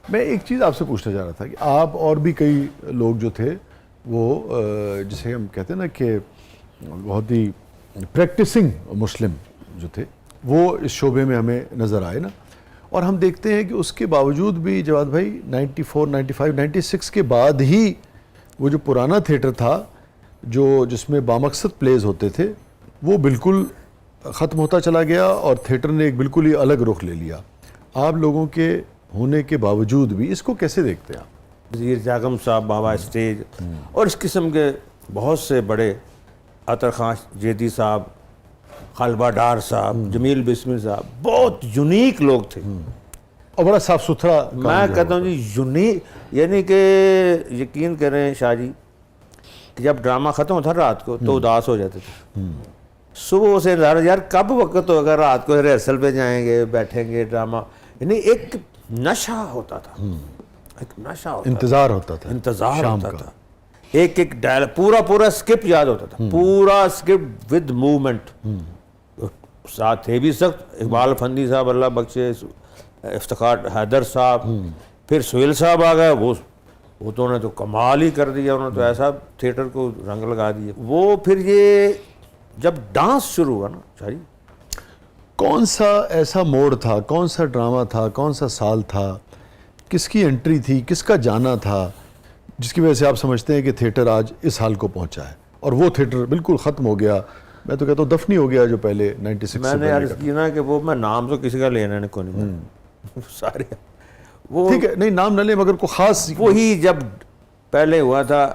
میں ایک چیز آپ سے پوچھنا چاہ رہا تھا کہ آپ اور بھی کئی لوگ جو تھے وہ جسے ہم کہتے ہیں نا کہ بہت ہی پریکٹسنگ مسلم جو تھے وہ اس شعبے میں ہمیں نظر آئے نا، اور ہم دیکھتے ہیں کہ اس کے باوجود بھی جواد بھائی 94 95 96 کے بعد ہی وہ جو پرانا تھیٹر تھا جس میں بامقصد پلیز ہوتے تھے وہ بالکل ختم ہوتا چلا گیا اور تھیٹر نے ایک بالکل ہی الگ رخ لے لیا. آپ لوگوں کے ہونے کے باوجود بھی اس کو کیسے دیکھتے ہیں آپ؟ وزیر جاگم صاحب، بابا اسٹیج اور اس قسم کے بہت سے بڑے، عطر خان جیدی صاحب، خالبہ ڈار صاحب، جمیل بسمی صاحب، بہت یونیک لوگ تھے اور بڑا صاف ستھرا. میں کہتا ہوں جی یونیک، یعنی کہ یقین کریں شاہ جی کہ جب ڈرامہ ختم ہوتا رات کو تو اداس ہو جاتے تھے. صبح سے یار کب وقت ہوگا رات کو ریہرسل پہ جائیں گے، بیٹھیں گے ڈرامہ، یعنی ایک نشہ ہوتا تھا، ایک نشہ ہوتا، انتظار ہوتا تھا، انتظار ہوتا تھا، ایک ڈائلاگ پورا اسکرپٹ یاد ہوتا تھا، پورا اسکرپٹ ود موومنٹ. ساتھ تھے بھی سخت، اقبال افندی صاحب اللہ بخشے، افتخار حیدر صاحب، پھر سہیل صاحب آ گئے، وہ تو انہوں نے تو کمال ہی کر دیا، انہوں نے تو ایسا تھیٹر کو رنگ لگا دیا. وہ پھر یہ جب ڈانس شروع ہوا نا شاہ جی، کون سا ایسا موڑ تھا، کون سا ڈرامہ تھا، کون سا سال تھا، کس کی انٹری تھی، کس کا جانا تھا جس کی وجہ سے آپ سمجھتے ہیں کہ تھیٹر آج اس حال کو پہنچا ہے اور وہ تھیٹر بالکل ختم ہو گیا؟ میں تو کہتا ہوں دفنی ہو گیا جو پہلے 96 میں نے عرض کی نا کہ وہ میں نام تو کسی کا لینا نہیں، کوئی نہیں، سارے وہ ٹھیک ہے نہیں نام نہ لیں مگر کوئی خاص. وہی جب پہلے ہوا تھا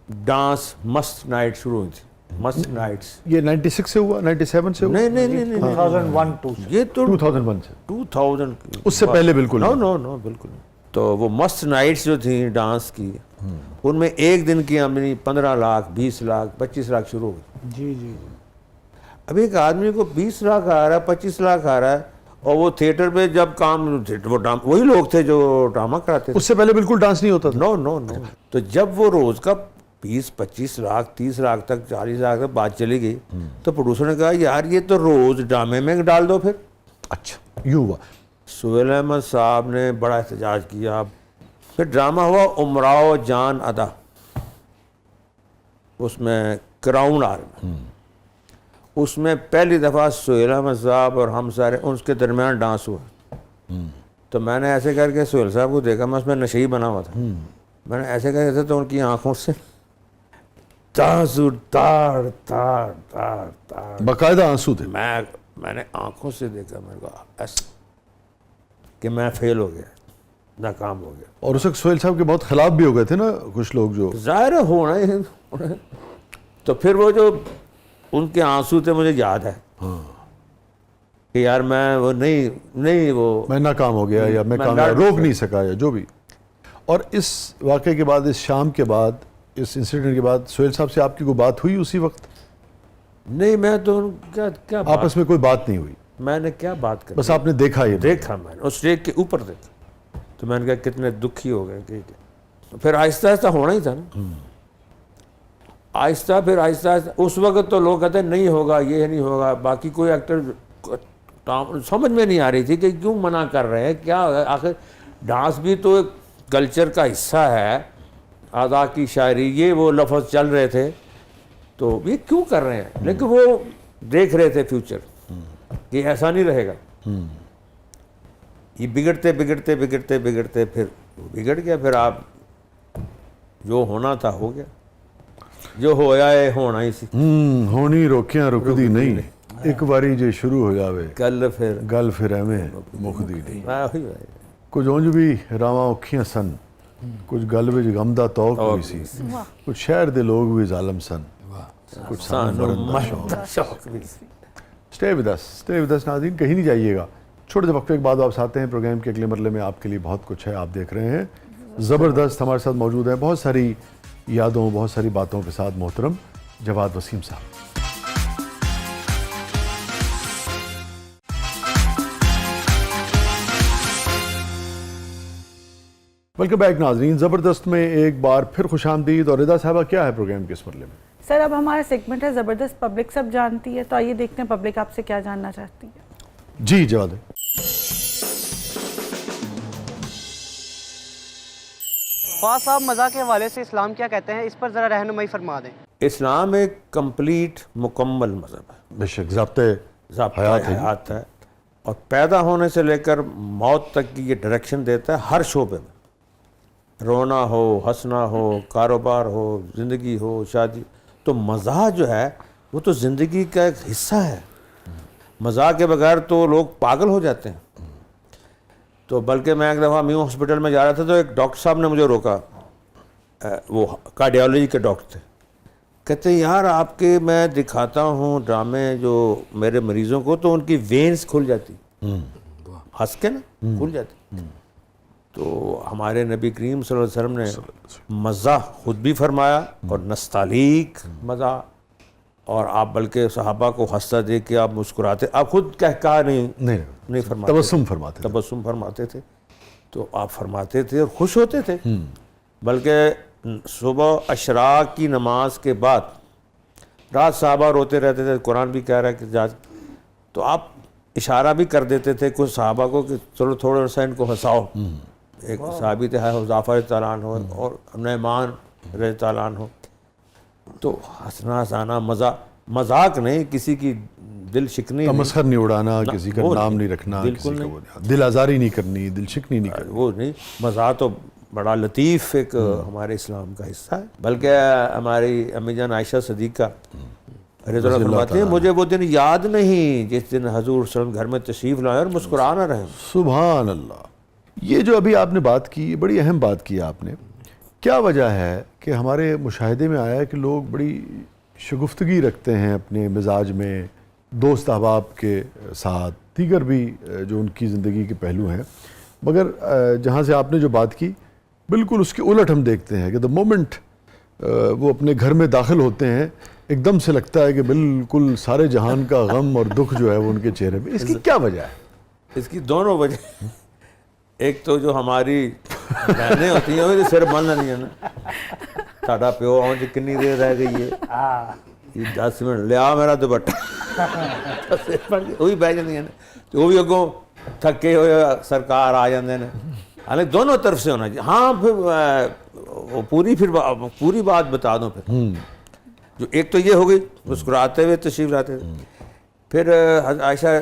ڈانس مست نائٹ شروع ہوئی تھی، مست نائٹس. یہ 96 سے ہوا، 97 سے ہوا؟ نہیں 2001 یہ تو 2001 سے، 2000 اس سے پہلے بالکل نو بالکل نہیں. تو وہ مست نائٹس جو تھیں ڈانس کی، ان میں ایک دن کی آمدنی 15 لاکھ 20 لاکھ 25 لاکھ شروع ہو گئی. جی جی. اب ایک آدمی کو 20 لاکھ آ رہا ہے، 25 لاکھ آ رہا ہے، اور وہ تھیٹر پہ جب کام، وہی لوگ تھے جو ڈرامہ کراتے تھے. اس سے پہلے بالکل ڈانس نہیں ہوتا تھا. نو. تو جب وہ روز کا 20 25 لاکھ 30 لاکھ تک 40 لاکھ تک بات چلی گئی تو پروڈیوسر نے کہا یار یہ تو روز ڈرامے میں ڈال دو. پھر اچھا یوں ہوا. سہیل احمد صاحب نے بڑا احتجاج کیا. پھر ڈرامہ ہوا امراؤ جان ادا، اس میں کراؤن آرم، اس میں پہلی دفعہ سہیل احمد صاحب اور ہم سارے ان کے درمیان ڈانس ہوا. تو میں نے ایسے کر کے سہیل صاحب کو دیکھا، میں اس میں نشئی بنا ہوا تھا، میں نے ایسے کر کے تو ان کی آنکھوں سے تاثر تاڑ تاڑ تاڑ تاڑ، باقاعدہ آنسو تھے. میں نے آنکھوں سے دیکھا، میں نے کہا ایسا کہ میں فیل ہو گیا، ناکام ہو گیا. اور اس وقت سہیل صاحب کے بہت خلاف بھی ہو گئے تھے نا کچھ لوگ جو ظاہر ہونا ہی. تو پھر وہ جو ان کے آنسو تھے مجھے یاد ہے کہ یار میں وہ نہیں وہ میں ناکام ہو گیا یا میں کامیاب روک نہیں سکا یا جو بھی. اور اس واقعے کے بعد، اس شام کے بعد، اس انسیڈنٹ کے بعد سہیل صاحب سے آپ کی کوئی بات ہوئی اسی وقت؟ نہیں، میں تو کیا آپس میں کوئی بات نہیں ہوئی؟ میں نے کیا بات کر، بس آپ نے دیکھا یہ دیکھا، میں نے اس اسٹیج کے اوپر دیکھا. تو میں نے کہا کتنے دکھی ہو گئے کہ پھر آہستہ آہستہ ہونا ہی تھا نا. آہستہ پھر آہستہ اس وقت تو لوگ کہتے ہیں نہیں ہوگا، یہ نہیں ہوگا. باقی کوئی ایکٹر سمجھ میں نہیں آ رہی تھی کہ کیوں منع کر رہے ہیں، کیا آخر ڈانس بھی تو ایک کلچر کا حصہ ہے، ادا کی شاعری، یہ وہ لفظ چل رہے تھے تو یہ کیوں کر رہے ہیں. لیکن وہ دیکھ رہے تھے فیوچر کہ ایسا نہیں رہے گا. یہ بگڑتے بگڑتے بگڑتے بگڑتے پھر بگڑ گیا. پھر آپ جو ہونا تھا ہو گیا، جو ہویا ہے ہونا ہی سی. ہونی روکیاں رکدی نہیں، ایک باری جو شروع ہو جاوے گل پھر ایویں مکدی نہیں. پھر کچھ اونج بھی راواں اوکھیاں سن، کچھ گل وچ غم دا توق بھی سی، کچھ شہر دے لوگ بھی ظالم سن، کچھ سانو مرن دا شوق بھی سی. اسٹے ود اس ناظرین، کہیں نہیں جائیے گا. چھوٹے سے وقفے کے بعد واپس آتے ہیں. پروگرام کے اگلے مرحلے میں آپ کے لیے بہت کچھ ہے، آپ دیکھ رہے ہیں زبردست. ہمارے ساتھ موجود ہیں بہت ساری یادوں، بہت ساری باتوں کے ساتھ محترم جواد وسیم صاحب. ویلکم بیک ناظرین. زبردست میں ایک بار پھر خوش آمدید. اور رضا صاحبہ کیا ہے پروگرام کے اس مرحلے میں؟ سر اب ہمارا سیگمنٹ ہے زبردست پبلک سب جانتی ہے، تو آئیے دیکھتے ہیں پبلک آپ سے کیا جاننا چاہتی ہے. جی جواد. فواز صاحب مزاح کے حوالے سے اسلام کیا کہتے ہیں، اس پر ذرا رہنمائی فرما دیں۔ اسلام ایک کمپلیٹ مکمل مذہب ہے، بے شک ضابطۂ ضابطۂ حیات ہے۔ حیات ہے، اور پیدا ہونے سے لے کر موت تک کی یہ ڈائریکشن دیتا ہے ہر شعبے میں، رونا ہو، ہنسنا ہو، کاروبار ہو، زندگی ہو، شادی۔ تو مزاح جو ہے وہ تو زندگی کا ایک حصہ ہے، مزاح کے بغیر تو لوگ پاگل ہو جاتے ہیں۔ تو بلکہ میں ایک دفعہ میو ہاسپٹل میں جا رہا تھا تو ایک ڈاکٹر صاحب نے مجھے روکا، وہ کارڈیالوجی کے ڈاکٹر تھے، کہتے ہیں یار آپ کے میں دکھاتا ہوں ڈرامے جو میرے مریضوں کو تو ان کی وینز کھل جاتی، ہنس کے نا کھل جاتی۔ تو ہمارے نبی کریم صلی اللہ علیہ وسلم نے مزاح خود بھی فرمایا اور نستعلیق مزاح، اور آپ بلکہ صحابہ کو ہنستا دیکھ کے آپ مسکراتے، آپ خود کہا نہیں فرماتے، تبسم فرماتے تھے۔ تو آپ فرماتے تھے اور خوش ہوتے تھے، بلکہ صبح اشراق کی نماز کے بعد رات صحابہ روتے رہتے تھے، قرآن بھی کہہ رہا ہے کہ جا، تو آپ اشارہ بھی کر دیتے تھے کچھ صحابہ کو کہ چلو تھوڑا سا ان کو ہنساؤ۔ ایک صحابی تھے حذیفہ رضی اللہ عنہ اور نعمان رضی اللہ عنہ، تو ہنسنا ہنسانا مذاق نہیں، کسی کی دل شکنی تمسخر نہیں اڑانا، کسی کا نام نہیں رکھنا، کسی کا دل آزاری نہیں کرنی، دل شکنی نہیں کرنی، وہ نہیں۔ مزاح تو بڑا لطیف ایک ہمارے اسلام کا حصہ ہے، بلکہ ہماری امی جان عائشہ صدیقہ رضی اللہ فرماتی ہیں مجھے وہ دن یاد نہیں جس دن حضور صلی اللہ علیہ وسلم گھر میں تشریف لائے اور مسکرا نہ رہے۔ سبحان اللہ۔ یہ جو ابھی آپ نے بات کی، یہ بڑی اہم بات کی آپ نے۔ کیا وجہ ہے کہ ہمارے مشاہدے میں آیا ہے کہ لوگ بڑی شگفتگی رکھتے ہیں اپنے مزاج میں، دوست احباب کے ساتھ، دیگر بھی جو ان کی زندگی کے پہلو ہیں، مگر جہاں سے آپ نے جو بات کی بالکل اس کے الٹ ہم دیکھتے ہیں کہ دا مومنٹ وہ اپنے گھر میں داخل ہوتے ہیں ایک دم سے لگتا ہے کہ بالکل سارے جہان کا غم اور دکھ جو ہے وہ ان کے چہرے پہ۔ اس کی کیا وجہ ہے؟ اس کی دونوں وجہ، ایک تو جو ہماری بہنیں ہوتی ہیں وہ سر بن نہیں ہے نا، ساڈا پیو آؤں جی کنی دیر رہ گئی ہے، یہ 10 منٹ لیا میرا دوپٹہ، وہی بہ جاتی ہیں تو وہ بھی اگوں تھکے ہوئے سرکار آ جاندے نے۔ حالانکہ دونوں طرف سے ہونا چاہیے۔ ہاں پھر وہ پوری بات بتا دوں پھر، جو ایک تو یہ ہو گئی مسکراتے ہوئے تشریف لاتے تھے، پھر عائشہ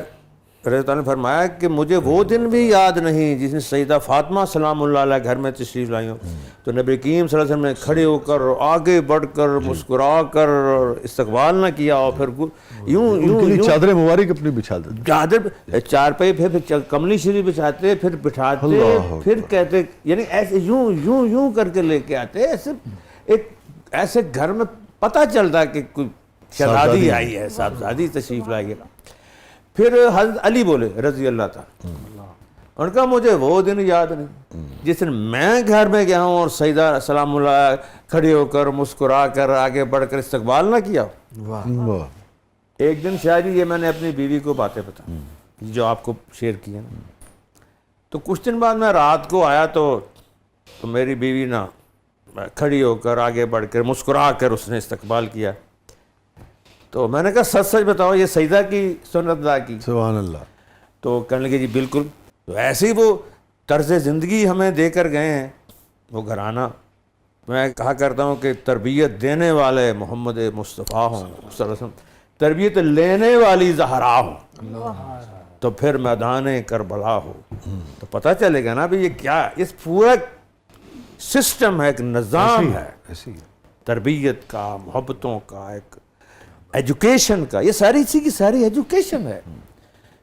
رضی اللہ عنہ نے فرمایا کہ مجھے وہ دن بھی یاد نہیں جس نے سیدہ فاطمہ سلام اللہ علیہ گھر میں تشریف لائی ہوں، تو نبی کریم صلی اللہ علیہ وسلم نے کھڑے ہو کر آگے بڑھ کر مسکرا کر استقبال نہ کیا، اور پھر یوں چادر مبارک اپنی بچھا دیتے، چادر چارپائی پھر کملی شریف بچھاتے، پھر بٹھاتے، پھر کہتے، یعنی ایسے یوں کر کے لے کے آتے، ایسے گھر میں پتہ چلتا کہ کوئی شہزادی آئی ہے، صاحبزادی تشریف لائی ہے۔ پھر حضرت علی بولے رضی اللہ تعالیٰ، ان کا مجھے وہ دن یاد نہیں جس دن میں گھر میں گیا ہوں اور سیدہ سلام اللہ کھڑے ہو کر مسکرا کر آگے بڑھ کر استقبال نہ کیا۔ ایک دن شاید یہ میں نے اپنی بیوی کو باتیں بتائی جو آپ کو شیئر کی ہیں، تو کچھ دن بعد میں رات کو آیا تو میری بیوی نا کھڑی ہو کر آگے بڑھ کر مسکرا کر اس نے استقبال کیا، تو میں نے کہا سچ سچ بتاؤ یہ سجدہ کی سنت ادا کی؟ سبحان اللہ۔ تو کہنے لگے جی بالکل۔ تو ایسی وہ طرز زندگی ہمیں دے کر گئے ہیں وہ گھرانہ، میں کہا کرتا ہوں کہ تربیت دینے والے محمد مصطفیٰ ہوں صلی اللہ علیہ وسلم، تربیت لینے والی زہرا ہوں، تو پھر میدان کربلا ہو، تو پتہ چلے گا نا بھی یہ کیا، اس پورا سسٹم ہے، ایک نظام ہے تربیت کا، محبتوں کا، ایک ایجوکیشن کا، یہ ساری چیز کی ساری ایجوکیشن ہے۔